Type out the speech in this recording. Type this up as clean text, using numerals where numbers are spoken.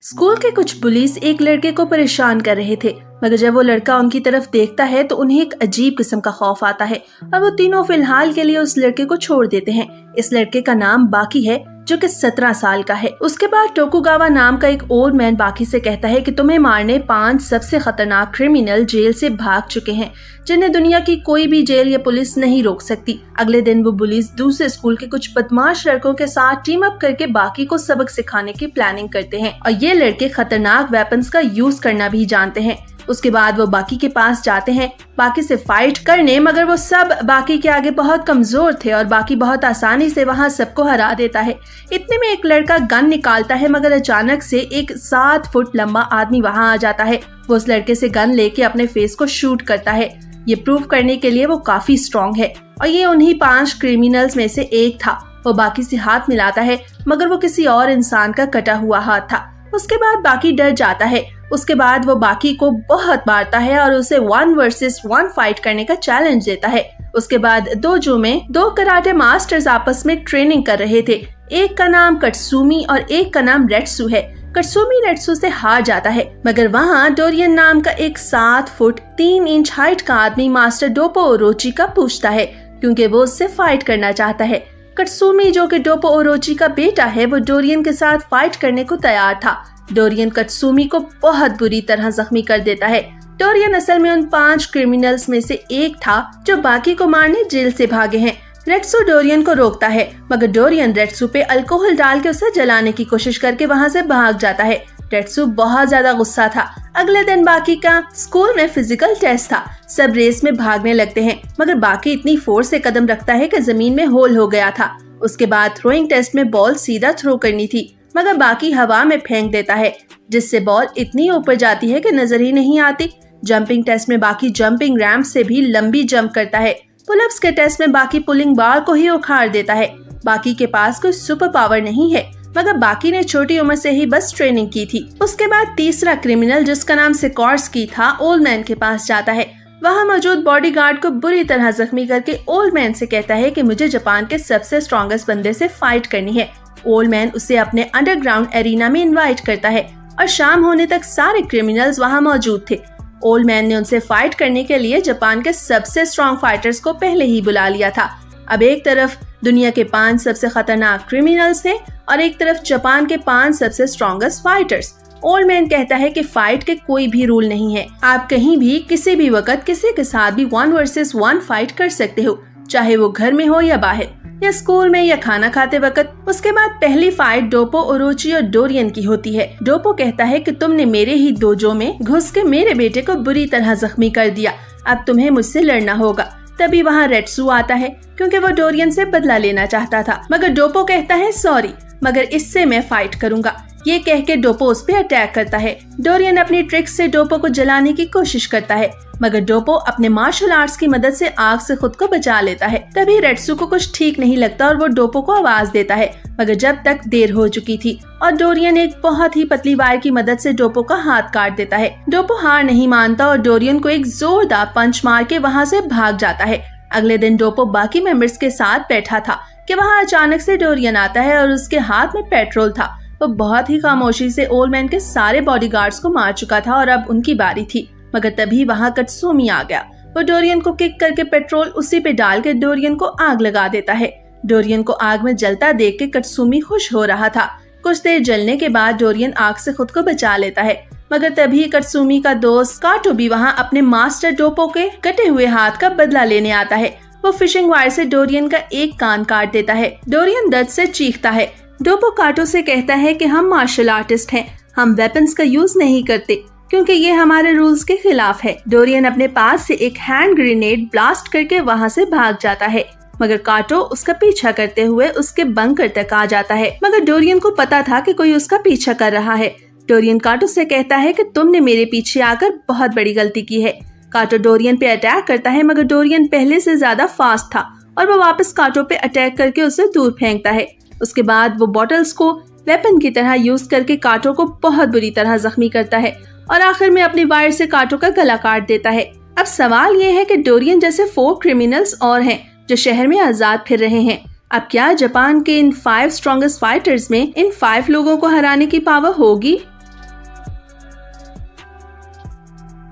School के कुछ bullies एक लड़के को परेशान कर रहे थे, मगर जब वो लड़का उनकी तरफ देखता है तो उन्हें एक अजीब किस्म का खौफ आता है और वो तीनों फिलहाल के लिए उस लड़के को छोड़ देते हैं। इस लड़के का नाम बाकी है, जो कि 17 साल का है। उसके बाद टोकुगावा नाम का एक ओल्ड मैन बाकी से कहता है कि तुम्हें मारने 5 सबसे खतरनाक क्रिमिनल जेल से भाग चुके हैं, जिन्हें दुनिया की कोई भी जेल या पुलिस नहीं रोक सकती। अगले दिन वो पुलिस दूसरे स्कूल के कुछ बदमाश लड़कों के साथ टीम अप करके बाकी को सबक सिखाने की प्लानिंग करते हैं और ये लड़के खतरनाक वेपन्स का यूज करना भी जानते हैं। उसके बाद वो बाकी के पास जाते हैं बाकी से फाइट करने, मगर वो सब बाकी के आगे बहुत कमजोर थे और बाकी बहुत आसानी से वहाँ सबको हरा देता है। इतने में एक लड़का गन निकालता है, मगर अचानक से एक 7 फुट लंबा आदमी वहाँ आ जाता है। वो उस लड़के से गन लेके अपने फेस को शूट करता है, ये प्रूव करने के लिए वो काफी स्ट्रॉन्ग है और ये उन्हीं 5 क्रिमिनल्स में से एक था। वो बाकी से हाथ मिलाता है, मगर वो किसी और इंसान का कटा हुआ हाथ था। उसके बाद बाकी डर जाता है। उसके बाद वो बाकी को बहुत मारता है और उसे 1 वर्सेस 1 फाइट करने का चैलेंज देता है। उसके बाद डोजो में 2 कराटे मास्टर्स आपस में ट्रेनिंग कर रहे थे। एक का नाम कटसुमी और एक का नाम रेट्सु है। कटसुमी रेट्सु से हार जाता है, मगर वहाँ डोरियन नाम का एक 7 फुट 3 इंच हाइट का आदमी मास्टर डोपो ओरोची का पूछता है, क्योंकि वो उससे फाइट करना चाहता है। कटसुमी, जो कि डोपो ओरोची का बेटा है, वो डोरियन के साथ फाइट करने को तैयार था। डोरियन कटसुमी को बहुत बुरी तरह जख्मी कर देता है। डोरियन असल में उन 5 क्रिमिनल्स में से एक था जो बाकी को मारने जेल से भागे हैं। रेट्सु डोरियन को रोकता है, मगर डोरियन रेट्सु पे अल्कोहल डाल के उसे जलाने की कोशिश करके वहाँ से भाग जाता है। रेट्सु बहुत ज्यादा गुस्सा था। अगले दिन बाकी का स्कूल में फिजिकल टेस्ट था। सब रेस में भागने लगते हैं, मगर बाकी इतनी फोर्स से कदम रखता है कि जमीन में होल हो गया था। उसके बाद थ्रोइंग टेस्ट में बॉल सीधा थ्रो करनी थी, मगर बाकी हवा में फेंक देता है, जिससे बॉल इतनी ऊपर जाती है कि नजर ही नहीं आती। जंपिंग टेस्ट में बाकी जंपिंग रैंप से भी लंबी जंप करता है। पुलअप्स के टेस्ट में बाकी पुलिंग बार को ही उखाड़ देता है। बाकी के पास कोई सुपर पावर नहीं है, मगर बाकी ने छोटी उम्र से ही बस ट्रेनिंग की थी। उसके बाद तीसरा क्रिमिनल, जिसका नाम सिकोर्स्की था, ओल्ड मैन के पास जाता है। वहाँ मौजूद बॉडीगार्ड को बुरी तरह जख्मी करके ओल्ड मैन से कहता है कि मुझे जापान के सबसे स्ट्रॉन्गेस्ट बंदे से फाइट करनी है। ओल्ड मैन उसे अपने अंडरग्राउंड एरिना में इनवाइट करता है और शाम होने तक सारे क्रिमिनल्स वहाँ मौजूद थे। ओल्ड मैन ने उनसे फाइट करने के लिए जापान के सबसे स्ट्रॉन्ग फाइटर्स को पहले ही बुला लिया था। अब एक तरफ दुनिया के 5 सबसे खतरनाक क्रिमिनल्स थे और एक तरफ जापान के 5 सबसे स्ट्रॉन्गेस्ट फाइटर्स। ओल्ड मैन कहता है कि फाइट के कोई भी रूल नहीं है। आप कहीं भी किसी भी वक्त किसी के साथ भी 1 वर्सेस 1 फाइट कर सकते हो, चाहे वो घर में हो या बाहर, या स्कूल में या खाना खाते वक्त। उसके बाद पहली फाइट डोपो ओरोची और डोरियन की होती है। डोपो कहता है कि तुमने मेरे ही डोजो में घुस के मेरे बेटे को बुरी तरह जख्मी कर दिया, अब तुम्हें मुझसे लड़ना होगा। तभी वहाँ रेट्सु आता है, क्योंकि वो डोरियन से बदला लेना चाहता था, मगर डोपो कहता है सॉरी, मगर इससे मैं फाइट करूंगा। ये कह के डोपो उस पे अटैक करता है। डोरियन अपनी ट्रिक से डोपो को जलाने की कोशिश करता है, मगर डोपो अपने मार्शल आर्ट्स की मदद से आग से खुद को बचा लेता है। तभी रेट्सु को कुछ ठीक नहीं लगता और वो डोपो को आवाज देता है, मगर जब तक देर हो चुकी थी और डोरियन एक बहुत ही पतली वायर की मदद से डोपो का हाथ काट देता है। डोपो हार नहीं मानता और डोरियन को एक जोरदार पंच मार के वहाँ से भाग जाता है। अगले दिन डोपो बाकी मेंबर्स के साथ बैठा था कि वहाँ अचानक से डोरियन आता है और उसके हाथ में पेट्रोल था। वो बहुत ही खामोशी से ओल्ड मैन के सारे बॉडीगार्ड्स को मार चुका था और अब उनकी बारी थी, मगर तभी वहाँ कटसुमी आ गया। वो डोरियन को किक करके पेट्रोल उसी पे डाल के डोरियन को आग लगा देता है। डोरियन को आग में जलता देख के कटसुमी खुश हो रहा था। कुछ देर जलने के बाद डोरियन आग से खुद को बचा लेता है, मगर तभी कटसुमी का दोस्त काटो भी वहाँ अपने मास्टर डोपो के कटे हुए हाथ का बदला लेने आता है। वो फिशिंग वायर से डोरियन का एक कान काट देता है। डोरियन दर्द से चीखता है। डोपो काटो से कहता है कि हम मार्शल आर्टिस्ट हैं, हम वेपन्स का यूज नहीं करते, क्योंकि ये हमारे रूल्स के खिलाफ है। डोरियन अपने पास से एक हैंड ग्रेनेड ब्लास्ट करके वहाँ से भाग जाता है, मगर काटो उसका पीछा करते हुए उसके बंकर तक आ जाता है। मगर डोरियन को पता था कि कोई उसका पीछा कर रहा है। डोरियन काटो से कहता है कि तुमने मेरे पीछे आकर बहुत बड़ी गलती की है। काटो डोरियन पे अटैक करता है, मगर डोरियन पहले से ज्यादा फास्ट था और वो वापस काटो पे अटैक करके उसे दूर फेंकता है। उसके बाद वो बॉटल्स को वेपन की तरह यूज करके काटो को बहुत बुरी तरह जख्मी करता है और आखिर में अपनी वायर से काटो का गला काट देता है। अब सवाल ये है कि डोरियन जैसे 4 क्रिमिनल्स और हैं जो शहर में आजाद फिर रहे हैं। अब क्या जापान के इन 5 स्ट्रॉन्गेस्ट फाइटर्स में इन 5 लोगों को हराने की पावर होगी?